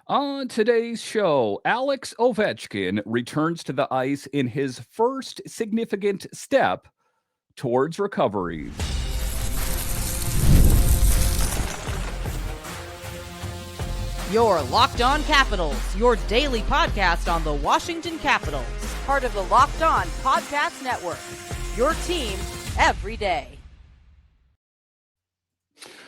On today's show, Alex Ovechkin returns to the ice in his first significant step towards recovery. Your Locked On Capitals, your daily podcast on the Washington Capitals. Part of the Locked On Podcast Network. Your team every day.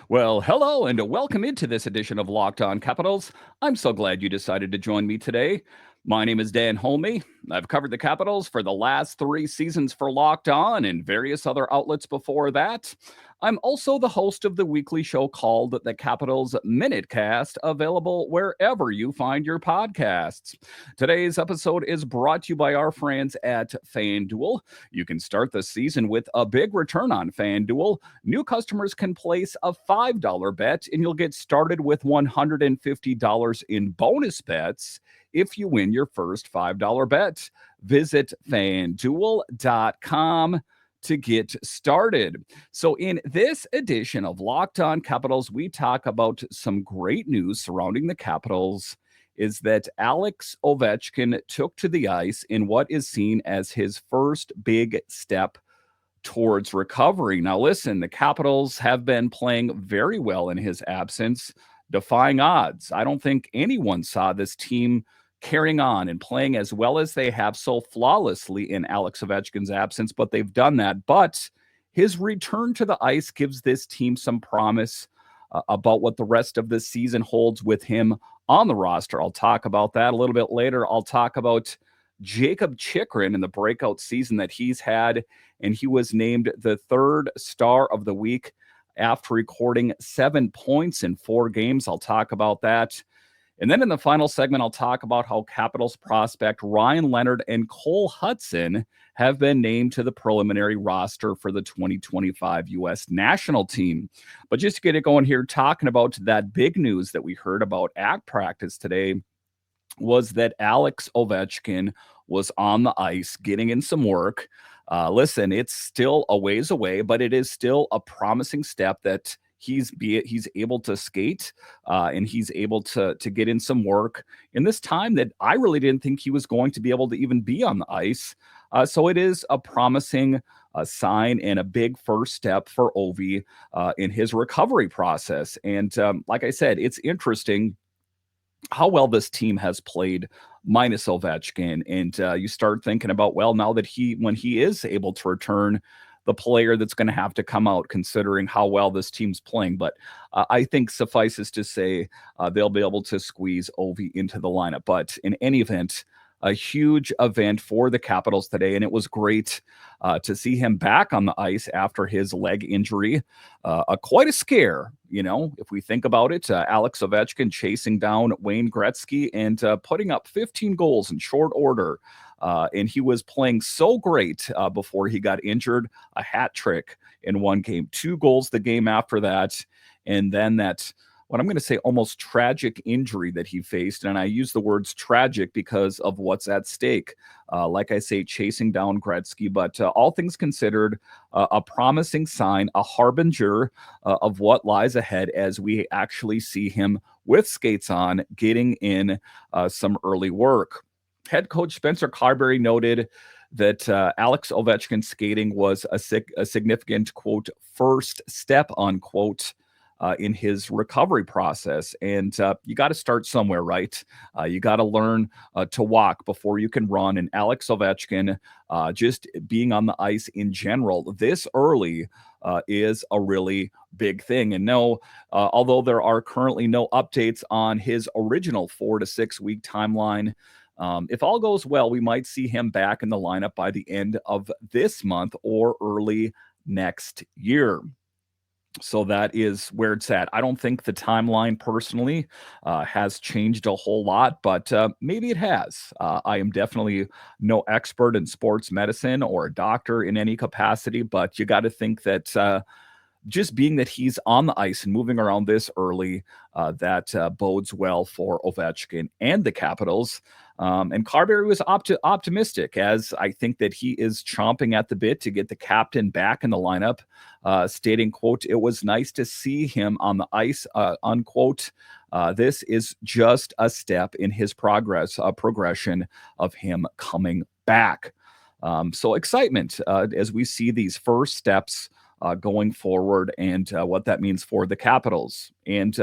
Well, hello and welcome into this edition of Locked On Capitals. I'm so glad you decided to join me today. My name is Dan Holme. I've covered the Capitals for the last 3 seasons for Locked On and various other outlets before that. I'm also the host of the weekly show called The Capitals Minutecast, available wherever you find your podcasts. Today's episode is brought to you by our friends at FanDuel. You can start the season with a big return on FanDuel. New customers can place a $5 bet, and you'll get started with $150 in bonus bets if you win your first $5 bet. Visit FanDuel.com to get started. So in this edition of Locked On Capitals, we talk about some great news surrounding the Capitals is that Alex Ovechkin took to the ice in what is seen as his first big step towards recovery. Now listen, the Capitals have been playing very well in his absence, defying odds. I don't think anyone saw this team carrying on and playing as well as they have so flawlessly in Alex Ovechkin's absence, but they've done that. But his return to the ice gives this team some promise about what the rest of the season holds with him on the roster. I'll talk about that a little bit later. I'll talk about Jakob Chychrun and the breakout season that he's had, and he was named the 3rd star of the week after recording 7 points in 4 games. I'll talk about that. And then in the final segment, I'll talk about how Capitals prospect Ryan Leonard and Cole Hutson have been named to the preliminary roster for the 2025 U.S. national team. But just to get it going here, talking about that big news that we heard about at practice today was that Alex Ovechkin was on the ice getting in some work. Listen, it's still a ways away, but it is still a promising step that he's able to skate and he's able to get in some work in this time that I really didn't think he was going to be able to even be on the ice. So it is a promising sign and a big first step for Ovi in his recovery process. And like I said, it's interesting how well this team has played minus Ovechkin. And you start thinking about, well, now that when he is able to return, the player that's going to have to come out considering how well this team's playing. But I think suffices to say they'll be able to squeeze Ovi into the lineup. But in any event, a huge event for the Capitals today, and it was great to see him back on the ice after his leg injury. Quite a scare, if we think about it. Alex Ovechkin chasing down Wayne Gretzky and putting up 15 goals in short order. And he was playing so great before he got injured. A hat trick in one game, 2 goals the game after that. And then what I'm going to say almost tragic injury that he faced. And I use the words tragic because of what's at stake. Like I say, chasing down Gretzky, but all things considered, a promising sign, a harbinger of what lies ahead as we actually see him with skates on, getting in some early work. Head coach Spencer Carberry noted that Alex Ovechkin skating was a significant, quote, first step, unquote, in his recovery process. And you got to start somewhere, right? You got to learn to walk before you can run. And Alex Ovechkin, just being on the ice in general this early is a really big thing. And no, although there are currently no updates on his original 4 to 6 week timeline, if all goes well, we might see him back in the lineup by the end of this month or early next year. So that is where it's at. I don't think the timeline personally has changed a whole lot, but maybe it has. I am definitely no expert in sports medicine or a doctor in any capacity, but you got to think that just being that he's on the ice and moving around this early, that bodes well for Ovechkin and the Capitals. And Carberry was optimistic, as I think that he is chomping at the bit to get the captain back in the lineup, stating, quote, "It was nice to see him on the ice," unquote. This is just a step in his progression of him coming back. So excitement as we see these first steps going forward, and what that means for the Capitals. And,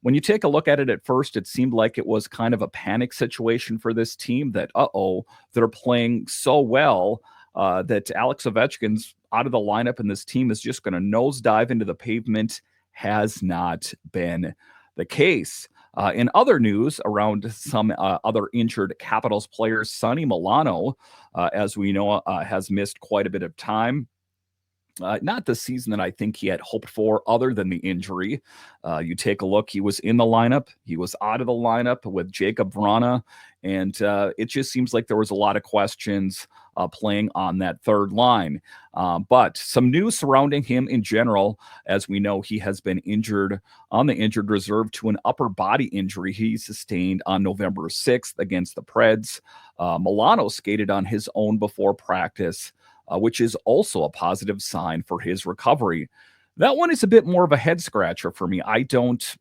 when you take a look at it at first, it seemed like it was kind of a panic situation for this team that, they're playing so well that Alex Ovechkin's out of the lineup and this team is just going to nosedive into the pavement. Has not been the case. In other news around some other injured Capitals players, Sonny Milano, as we know, has missed quite a bit of time. Not the season that I think he had hoped for, other than the injury. You take a look, he was in the lineup, he was out of the lineup with Jakob Chychrun, and it just seems like there was a lot of questions playing on that third line. But some news surrounding him in general, as we know, he has been injured on the injured reserve to an upper body injury he sustained on November 6th against the Preds. Milano skated on his own before practice, which is also a positive sign for his recovery. That one is a bit more of a head scratcher for me. I don't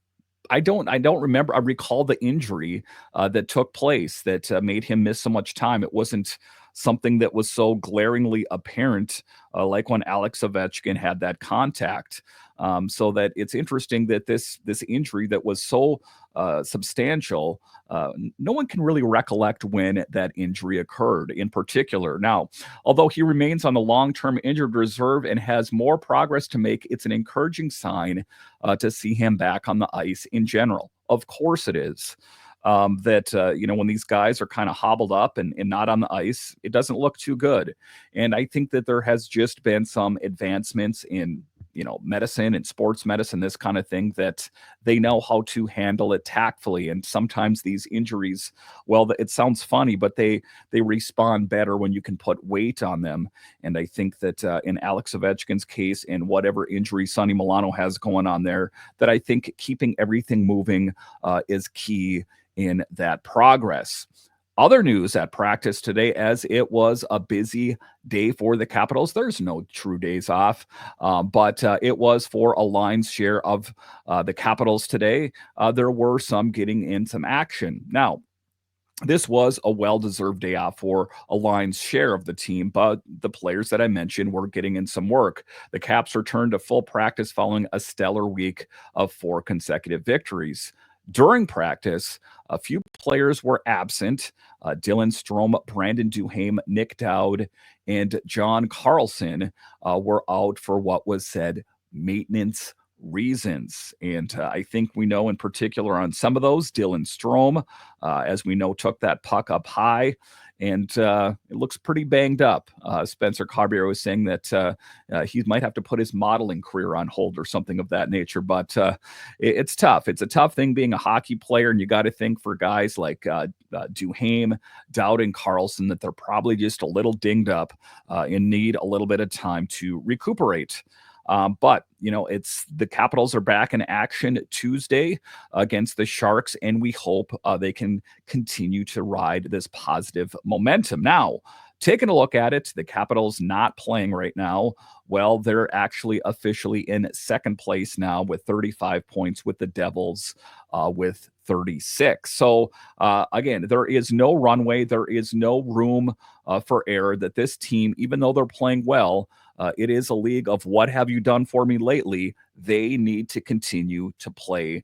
remember. I recall the injury that took place that made him miss so much time. It wasn't something that was so glaringly apparent, like when Alex Ovechkin had that contact. So that it's interesting that this injury that was so substantial, no one can really recollect when that injury occurred in particular. Now, although he remains on the long-term injured reserve and has more progress to make, it's an encouraging sign to see him back on the ice in general. Of course it is. That when these guys are kind of hobbled up and not on the ice, it doesn't look too good. And I think that there has just been some advancements in medicine and sports medicine, this kind of thing, that they know how to handle it tactfully. And sometimes these injuries, well, it sounds funny, but they respond better when you can put weight on them. And I think that in Alex Ovechkin's case, and whatever injury Sonny Milano has going on there, that I think keeping everything moving is key in that progress. Other news at practice today, as it was a busy day for the Capitals. There's no true days off, but it was for a lion's share of the Capitals today. There were some getting in some action. Now, this was a well-deserved day off for a lion's share of the team, but the players that I mentioned were getting in some work. The Caps returned to full practice following a stellar week of 4 consecutive victories. During practice, a few players were absent. Dylan Strome, Brandon Duhaime, Nick Dowd, and John Carlson were out for what was said maintenance reasons. And I think we know in particular on some of those, Dylan Strome, as we know, took that puck up high, and it looks pretty banged up. Spencer Carberry was saying that he might have to put his modeling career on hold or something of that nature. But it's tough. It's a tough thing being a hockey player, and you got to think for guys like Duhaime, Dowd, and Carlson that they're probably just a little dinged up and need a little bit of time to recuperate. But it's the Capitals are back in action Tuesday against the Sharks, and we hope they can continue to ride this positive momentum. Now, taking a look at it, the Capitals not playing right now. Well, they're actually officially in second place now with 35 points, with the Devils with 36. So again, there is no runway. There is no room for error that this team, even though they're playing well, it is a league of what have you done for me lately. They need to continue to play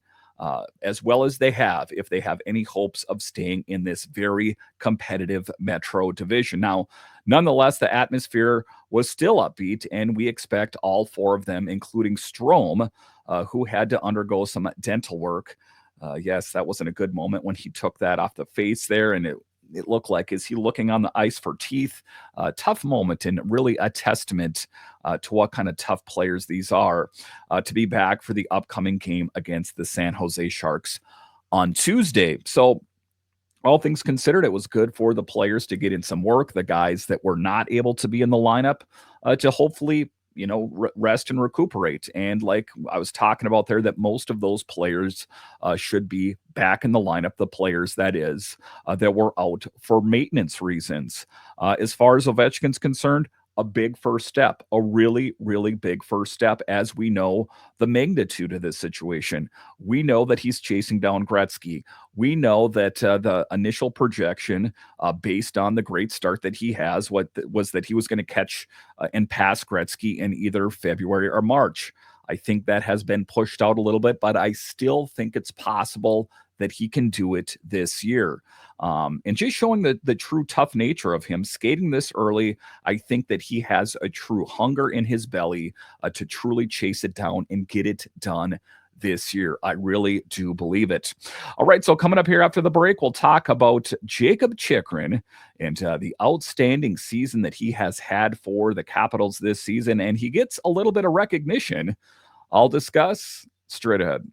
as well as they have if they have any hopes of staying in this very competitive Metro division. Now, nonetheless, the atmosphere was still upbeat, and we expect all 4 of them, including Strome, who had to undergo some dental work. Yes, that wasn't a good moment when he took that off the face there, and it looked like, is he looking on the ice for teeth? Tough moment, and really a testament to what kind of tough players these are to be back for the upcoming game against the San Jose Sharks on Tuesday. So all things considered, it was good for the players to get in some work, the guys that were not able to be in the lineup to hopefully rest and recuperate. And like I was talking about there, that most of those players should be back in the lineup, the players that were out for maintenance reasons. As far as Ovechkin's concerned, a big first step, a really, really big first step, as we know the magnitude of this situation. We know that he's chasing down Gretzky. We know that the initial projection, based on the great start that he has, was that he was going to catch and pass Gretzky in either February or March. I think that has been pushed out a little bit, but I still think it's possible that he can do it this year. And just showing the true tough nature of him skating this early, I think that he has a true hunger in his belly to truly chase it down and get it done this year. I really do believe it. All right, so coming up here after the break, we'll talk about Jakob Chychrun and the outstanding season that he has had for the Capitals this season, and he gets a little bit of recognition. I'll discuss straight ahead.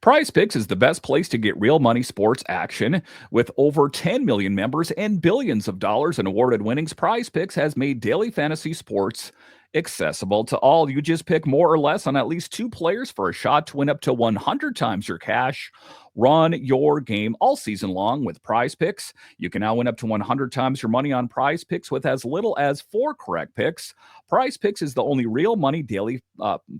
Prize Picks is the best place to get real money sports action. With over 10 million members and billions of dollars in awarded winnings, Prize Picks has made daily fantasy sports accessible to all. You just pick more or less on at least 2 players for a shot to win up to 100 times your cash. Run your game all season long with Prize Picks. You can now win up to 100 times your money on Prize Picks with as little as 4 correct picks. Prize Picks is the only real money daily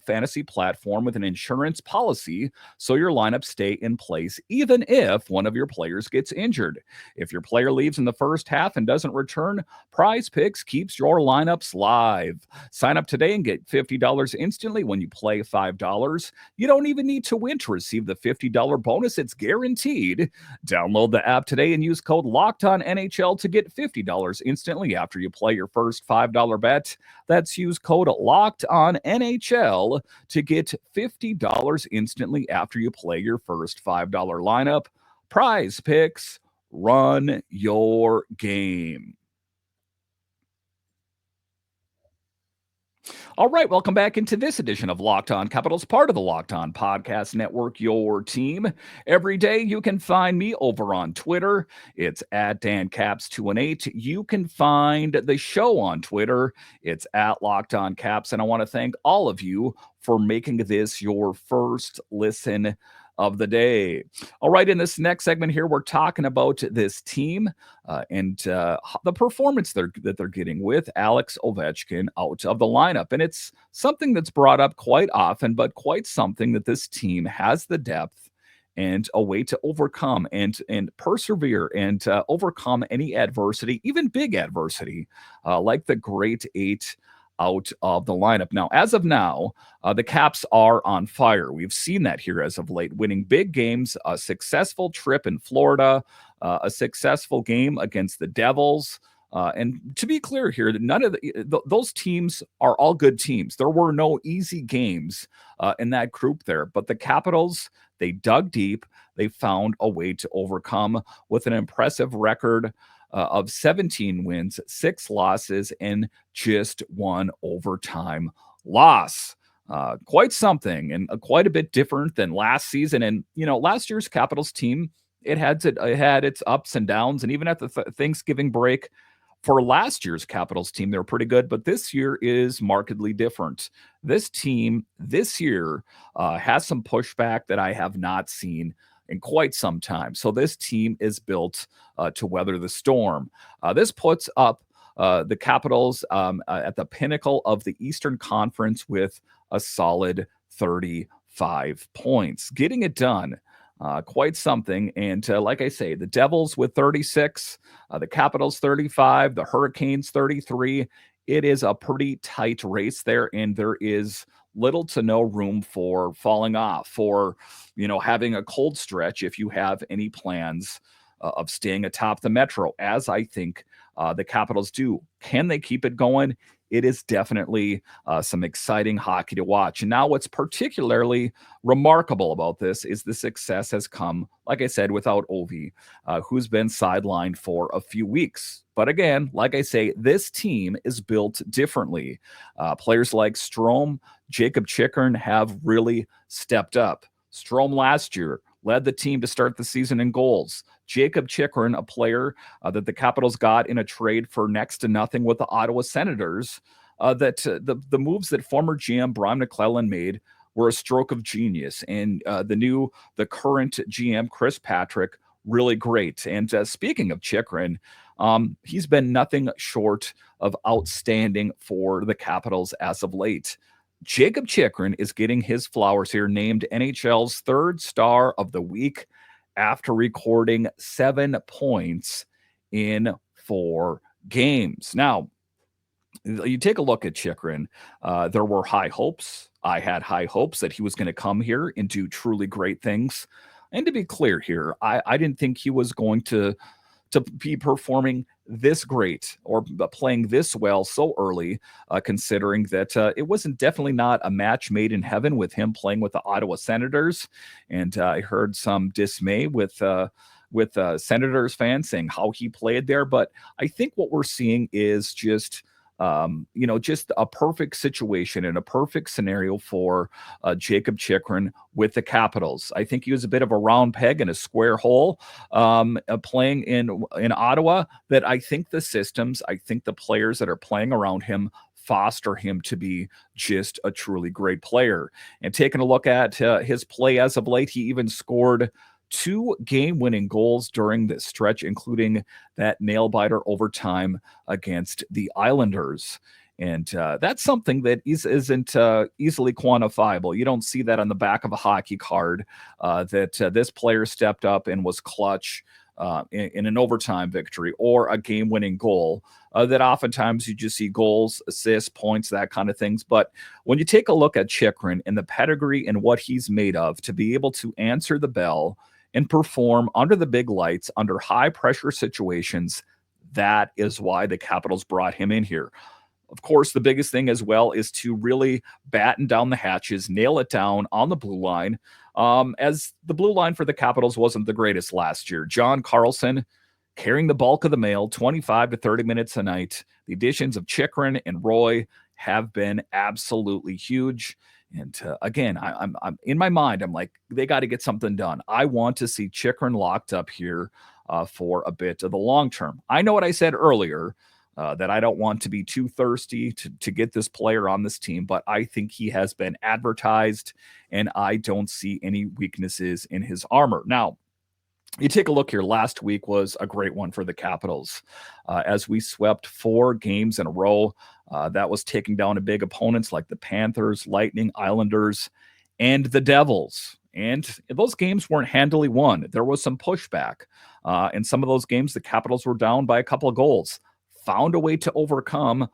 fantasy platform with an insurance policy, so your lineups stay in place even if one of your players gets injured. If your player leaves in the first half and doesn't return, Prize Picks keeps your lineups live. Sign up today and get $50 instantly when you play $5. You don't even need to win to receive the $50 bonus. It's guaranteed. Download the app today and use code LOCKEDONNHL to get $50 instantly after you play your first $5 bet. That's use code LOCKEDONNHL to get $50 instantly after you play your first $5 lineup. Prize Picks, run your game. All right, welcome back into this edition of Locked On Capitals, part of the Locked On Podcast Network, your team. Every day you can find me over on Twitter. It's at DanCaps218. You can find the show on Twitter. It's at Locked On Caps. And I want to thank all of you for making this your first listen of the day. All right, in this next segment here, we're talking about this team and the performance that they're getting with Alex Ovechkin out of the lineup. And it's something that's brought up quite often, but quite something that this team has the depth and a way to overcome and persevere and overcome any adversity, even big adversity, like the Great Eight out of the lineup. Now, as of now, the Caps are on fire. We've seen that here as of late, winning big games, a successful trip in Florida, a successful game against the Devils. And to be clear here, none of those teams are all good teams. There were no easy games in that group there, but the Capitals, they dug deep. They found a way to overcome with an impressive record of 17 wins, 6 losses, and just 1 overtime loss. Quite something, and quite a bit different than last season. And, last year's Capitals team, it had its ups and downs. And even at the Thanksgiving break, for last year's Capitals team, they were pretty good, but this year is markedly different. This team this year has some pushback that I have not seen in quite some time. So this team is built to weather the storm. This puts up the Capitals at the pinnacle of the Eastern Conference with a solid 35 points. Getting it done, quite something. And like I say, the Devils with 36, the Capitals 35, the Hurricanes 33. It is a pretty tight race there, and there is little to no room for falling off, for having a cold stretch if you have any plans of staying atop the Metro, as I think the Capitals do. Can they keep it going? It is definitely some exciting hockey to watch. And now what's particularly remarkable about this is the success has come, like I said, without Ovi, who's been sidelined for a few weeks. But again, like I say, this team is built differently. Players like Strome, Jakob Chychrun have really stepped up. Strome last year led the team to start the season in goals. Jakob Chychrun, a player that the Capitals got in a trade for next to nothing with the Ottawa Senators, the moves that former GM Brian McClellan made were a stroke of genius. And the current GM, Chris Patrick, really great. And speaking of Chychrun, he's been nothing short of outstanding for the Capitals as of late. Jakob Chychrun is getting his flowers here, named NHL's third star of the week after recording 7 points in 4 games. Now, you take a look at Chychrun, there were high hopes. I had high hopes that he was going to come here and do truly great things. And to be clear here, I didn't think he was going to be performing this great or playing this well so early, considering that it wasn't definitely not a match made in heaven with him playing with the Ottawa Senators. And I heard some dismay with Senators fans saying how he played there. But I think what we're seeing is just a perfect situation and a perfect scenario for Jakob Chychrun with the Capitals. I think he was a bit of a round peg in a square hole, playing in Ottawa. That I think the systems, I think the players that are playing around him foster him to be just a truly great player. And taking a look at his play as of late, he even scored 2 game-winning goals during this stretch, including that nail-biter overtime against the Islanders. And that's something that isn't easily quantifiable. You don't see that on the back of a hockey card, that this player stepped up and was clutch in an overtime victory or a game-winning goal. That oftentimes you just see goals, assists, points, that kind of things. But when you take a look at Chychrun and the pedigree and what he's made of, to be able to answer the bell and perform under the big lights, under high-pressure situations, that is why the Capitals brought him in here. Of course, the biggest thing as well is to really batten down the hatches, nail it down on the blue line, as the blue line for the Capitals wasn't the greatest last year. John Carlson carrying the bulk of the mail, 25 to 30 minutes a night. The additions of Chychrun and Roy have been absolutely huge. And again, I'm in my mind, I'm like, they got to get something done. I want to see Chychrun locked up here for a bit of the long term. I know what I said earlier, that I don't want to be too thirsty to get this player on this team, but I think he has been advertised, and I don't see any weaknesses in his armor. Now, you take a look here. Last week was a great one for the Capitals, as we swept 4 games in a row. That was taking down big opponents like the Panthers, Lightning, Islanders, and the Devils. And those games weren't handily won. There was some pushback. In some of those games, the Capitals were down by a couple of goals. Found a way to overcome.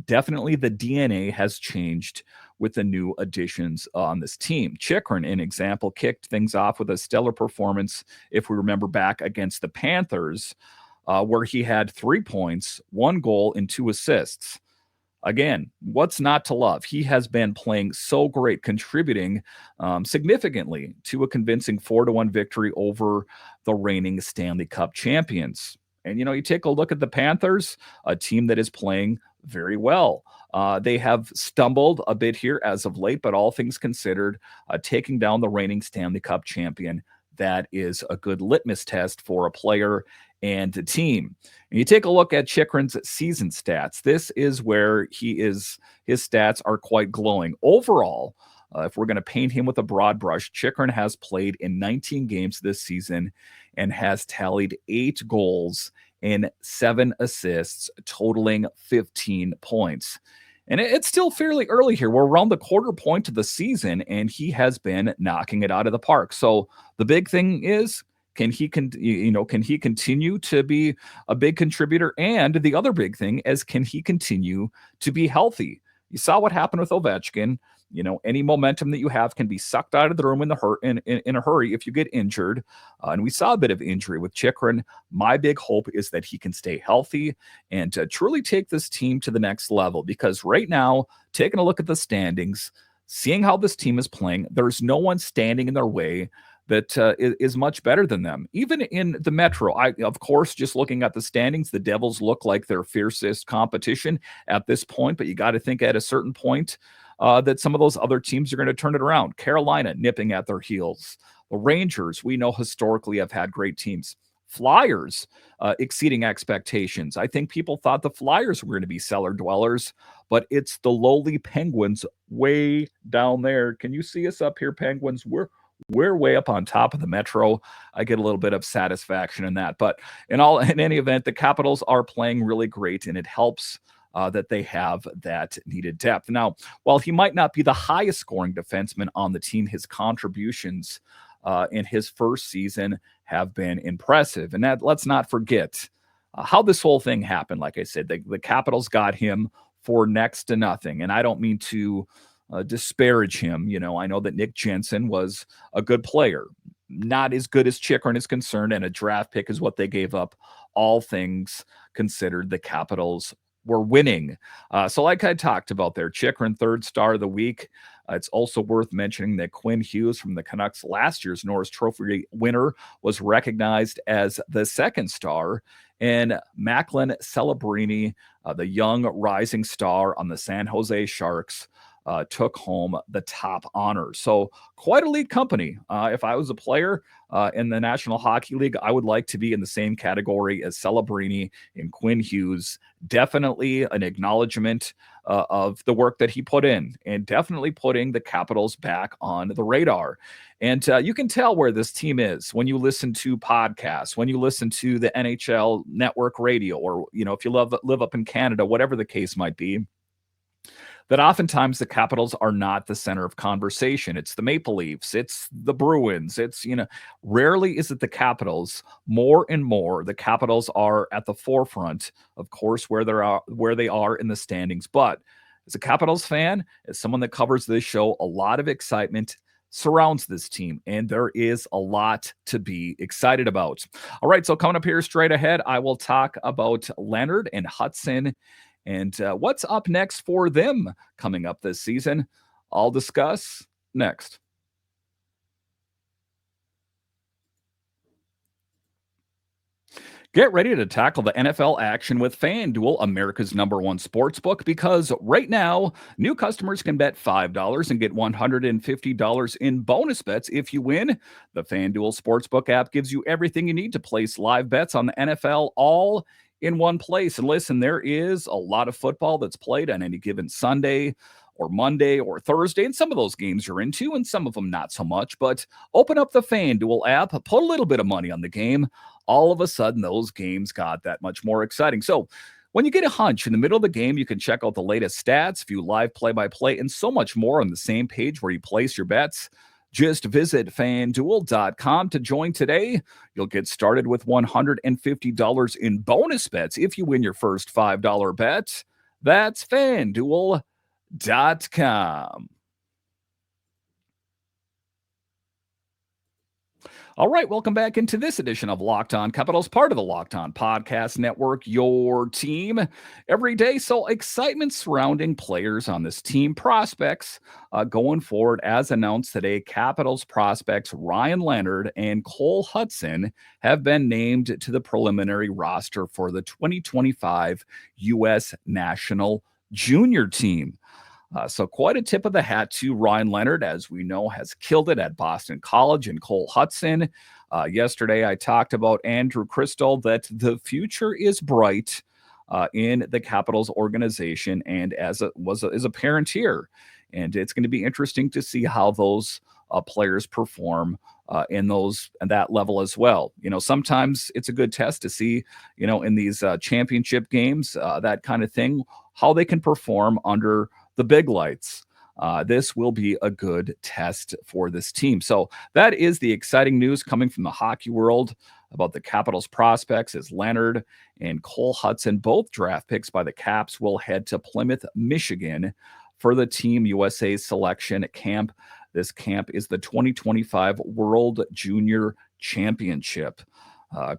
Definitely the DNA has changed with the new additions on this team. Chychrun, in example, kicked things off with a stellar performance, if we remember back against the Panthers, where he had 3 points, 1 goal, and 2 assists. Again, what's not to love? He has been playing so great, contributing significantly to a convincing 4-1 victory over the reigning Stanley Cup champions. And, you take a look at the Panthers, a team that is playing very well. They have stumbled a bit here as of late, but all things considered, taking down the reigning Stanley Cup champion, that is a good litmus test for a player and a team. And you take a look at Chychrun's season stats. This is where his stats are quite glowing. Overall, if we're going to paint him with a broad brush, Chychrun has played in 19 games this season and has tallied 8 goals and 7 assists, totaling 15 points. And it's still fairly early here. We're around the quarter point of the season, and he has been knocking it out of the park. So the big thing is, can he continue to be a big contributor? And the other big thing is, can he continue to be healthy? You saw what happened with Ovechkin. Any momentum that you have can be sucked out of the room in a hurry if you get injured. And we saw a bit of injury with Chychrun. My big hope is that he can stay healthy and truly take this team to the next level. Because right now, taking a look at the standings, seeing how this team is playing, there's no one standing in their way that is much better than them. Even in the Metro, of course, just looking at the standings, the Devils look like their fiercest competition at this point. But you got to think at a certain point, that some of those other teams are going to turn it around. Carolina nipping at their heels. The Rangers, we know historically have had great teams. Flyers exceeding expectations. I think people thought the Flyers were going to be cellar dwellers, but it's the lowly Penguins way down there. Can you see us up here, Penguins? We're way up on top of the Metro. I get a little bit of satisfaction in that. But in any event, the Capitals are playing really great, and it helps that they have that needed depth. Now, while he might not be the highest scoring defenseman on the team, his contributions in his first season have been impressive. And that let's not forget how this whole thing happened. Like I said, the Capitals got him for next to nothing. And I don't mean to disparage him. I know that Nick Jensen was a good player, not as good as Chychrun is concerned, and a draft pick is what they gave up. All things considered, the Capitals were winning. So like I talked about there, Chychrun, third star of the week. It's also worth mentioning that Quinn Hughes from the Canucks, last year's Norris Trophy winner, was recognized as the second star. And Macklin Celebrini, the young rising star on the San Jose Sharks, took home the top honor. So quite elite company. If I was a player in the National Hockey League, I would like to be in the same category as Celebrini and Quinn Hughes. Definitely an acknowledgement of the work that he put in, and definitely putting the Capitals back on the radar. And you can tell where this team is when you listen to podcasts, when you listen to the NHL Network radio, or if you live up in Canada, whatever the case might be, that oftentimes the Capitals are not the center of conversation. It's the Maple Leafs, it's the Bruins, rarely is it the Capitals. More and more, the Capitals are at the forefront, of course, where they are in the standings. But as a Capitals fan, as someone that covers this show, a lot of excitement surrounds this team, and there is a lot to be excited about. All right, so coming up here straight ahead, I will talk about Leonard and Hutson and what's up next for them coming up this season. I'll discuss next. Get ready to tackle the NFL action with FanDuel, America's #1 sportsbook, because right now, new customers can bet $5 and get $150 in bonus bets if you win. The FanDuel Sportsbook app gives you everything you need to place live bets on the NFL all in one place. And listen, there is a lot of football that's played on any given Sunday or Monday or Thursday, and some of those games you're into and some of them not so much. But open up the FanDuel app, put a little bit of money on the game. All of a sudden, those games got that much more exciting. So when you get a hunch in the middle of the game, you can check out the latest stats, view live play-by-play, and so much more on the same page where you place your bets. Just visit FanDuel.com to join today. You'll get started with $150 in bonus bets if you win your first $5 bet. That's FanDuel.com. All right, welcome back into this edition of Locked On Capitals, part of the Locked On Podcast Network, your team every day. So excitement surrounding players on this team, prospects going forward. As announced today, Capitals prospects Ryan Leonard and Cole Hutson have been named to the preliminary roster for the 2025 U.S. National Junior Team. So quite a tip of the hat to Ryan Leonard, as we know, has killed it at Boston College, and Cole Hutson. Yesterday, I talked about Andrew Crystal, that the future is bright in the Capitals organization, and as is apparent here. And it's going to be interesting to see how those players perform in that level as well. Sometimes it's a good test to see, in these championship games, that kind of thing, how they can perform under the big lights. This will be a good test for this team. So that is the exciting news coming from the hockey world about the Capitals prospects, as Leonard and Cole Hutson, both draft picks by the Caps, will head to Plymouth, Michigan for the Team USA selection camp. This camp is the 2025 World Junior Championship.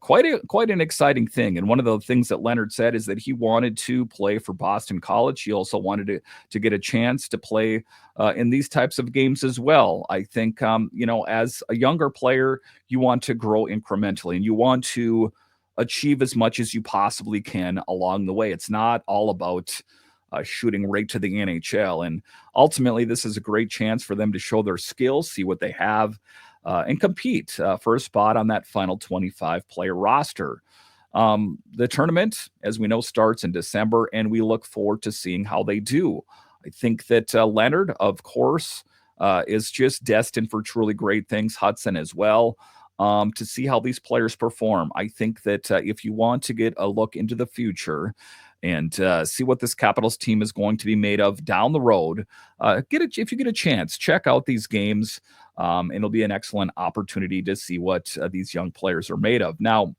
Quite an exciting thing. And one of the things that Leonard said is that he wanted to play for Boston College. He also wanted to get a chance to play in these types of games as well. I think, as a younger player, you want to grow incrementally and you want to achieve as much as you possibly can along the way. It's not all about shooting right to the NHL. And ultimately, this is a great chance for them to show their skills, see what they have. and compete for a spot on that final 25 player roster. The tournament, as we know, starts in December, and we look forward to seeing how they do. I think that Leonard, of course, is just destined for truly great things. Hutson as well. To see how these players perform. I think that if you want to get a look into the future and see what this Capitals team is going to be made of down the road, if you get a chance, check out these games. And it'll be an excellent opportunity to see what these young players are made of. Now,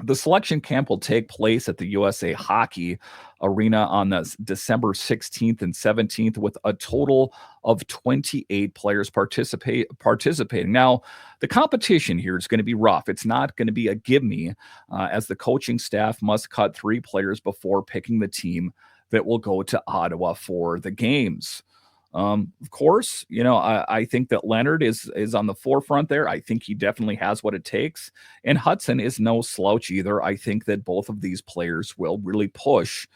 the selection camp will take place at the USA Hockey Arena on the December 16th and 17th with a total of 28 players participating. Now, the competition here is going to be rough. It's not going to be a give me, as the coaching staff must cut 3 players before picking the team that will go to Ottawa for the games. Of course, I think that Leonard is on the forefront there. I think he definitely has what it takes. And Hutson is no slouch either. I think that both of these players will really push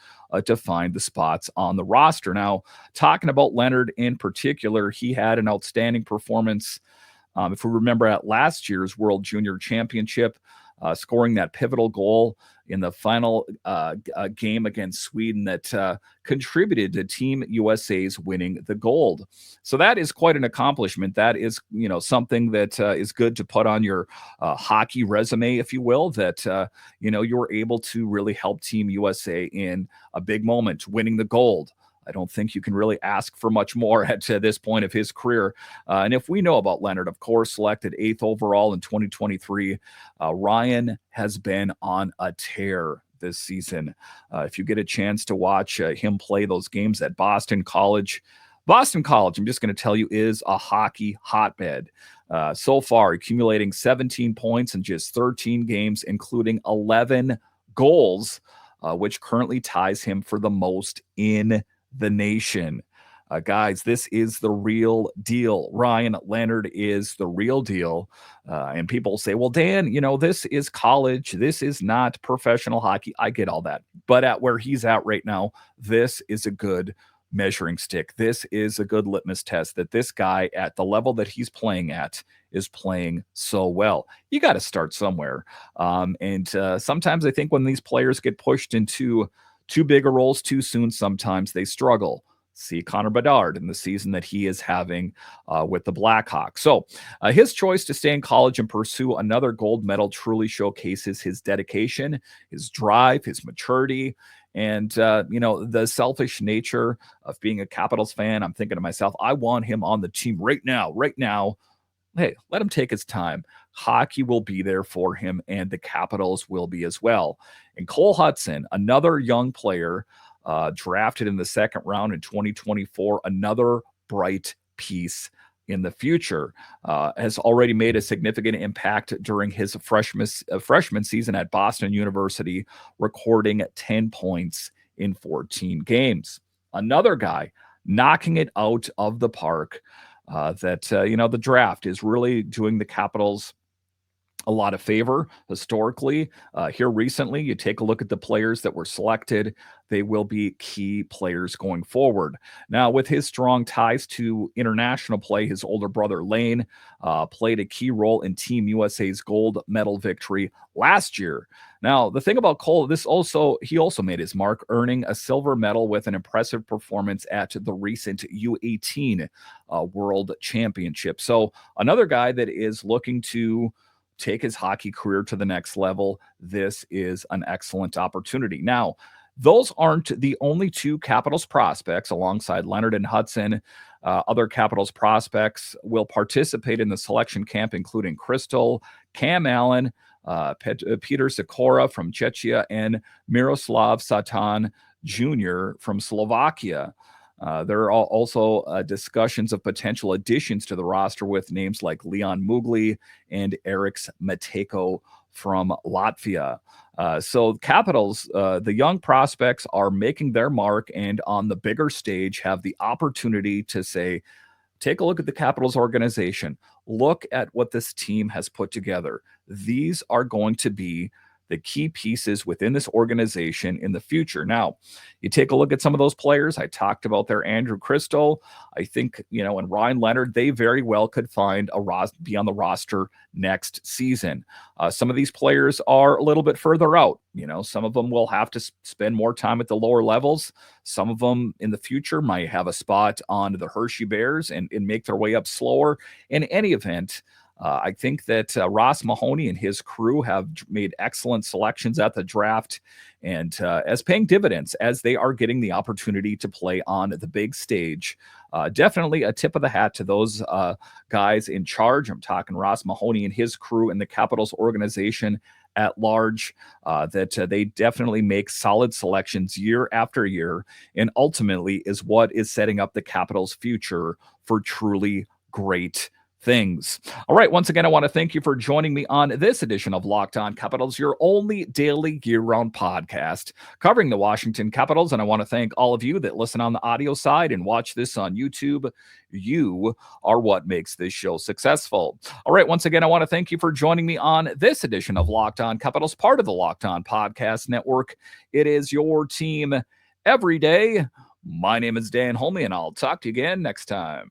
to find the spots on the roster. Now, talking about Leonard in particular, he had an outstanding performance. If we remember at last year's World Junior Championship, scoring that pivotal goal in the final game against Sweden that contributed to Team USA's winning the gold. So that is quite an accomplishment. That is, something that is good to put on your hockey resume, if you will, that, you were able to really help Team USA in a big moment, winning the gold. I don't think you can really ask for much more at this point of his career. And if we know about Leonard, of course, selected 8th overall in 2023, Ryan has been on a tear this season. If you get a chance to watch him play those games at Boston College, I'm just going to tell you, is a hockey hotbed. So far, accumulating 17 points in just 13 games, including 11 goals, which currently ties him for the most in the nation. Guys, this is the real deal. Ryan Leonard is the real deal. And people say, well, Dan, this is college. This is not professional hockey. I get all that. But at where he's at right now, this is a good measuring stick. This is a good litmus test that this guy at the level that he's playing at is playing so well. You got to start somewhere. And sometimes I think when these players get pushed into too big a roles too soon, sometimes they struggle. See Connor Bedard in the season that he is having with the Blackhawks. So his choice to stay in college and pursue another gold medal truly showcases his dedication, his drive, his maturity, and, the selfish nature of being a Capitals fan. I'm thinking to myself, I want him on the team right now. Hey, let him take his time. Hockey will be there for him, and the Capitals will be as well. And Cole Hutson, another young player drafted in the second round in 2024, another bright piece in the future, has already made a significant impact during his freshman season at Boston University, recording 10 points in 14 games. Another guy knocking it out of the park. The draft is really doing the Capitals a lot of favor historically. Here recently, you take a look at the players that were selected. They will be key players going forward. Now, with his strong ties to international play, his older brother Lane played a key role in Team USA's gold medal victory last year. Now, the thing about Cole, he also made his mark, earning a silver medal with an impressive performance at the recent U18 World Championship. So another guy that is looking to take his hockey career to the next level. This is an excellent opportunity. Now, those aren't the only 2 Capitals prospects alongside Leonard and Hutson. Other Capitals prospects will participate in the selection camp, including Crystal, Cam Allen, Peter Sikora from Czechia, and Miroslav Satan Jr. from Slovakia. There are also discussions of potential additions to the roster with names like Leon Mugli and Eriks Mateko from Latvia. So Capitals, the young prospects are making their mark, and on the bigger stage have the opportunity to say, take a look at the Capitals organization. Look at what this team has put together. These are going to be the key pieces within this organization in the future. Now, you take a look at some of those players. I talked about there Andrew Crystal. I think, and Ryan Leonard, they very well could find be on the roster next season. Some of these players are a little bit further out. Some of them will have to spend more time at the lower levels. Some of them in the future might have a spot on the Hershey Bears and make their way up slower. In any event, I think that Ross Mahoney and his crew have made excellent selections at the draft, and as paying dividends as they are getting the opportunity to play on the big stage. Definitely a tip of the hat to those guys in charge. I'm talking Ross Mahoney and his crew and the Capitals organization at large, that they definitely make solid selections year after year, and ultimately is what is setting up the Capitals' future for truly great things. All right. Once again, I want to thank you for joining me on this edition of Locked On Capitals, your only daily year-round podcast covering the Washington Capitals. And I want to thank all of you that listen on the audio side and watch this on YouTube. You are what makes this show successful. All right. Once again, I want to thank you for joining me on this edition of Locked On Capitals, part of the Locked On Podcast Network. It is your team every day. My name is Dan Holme, and I'll talk to you again next time.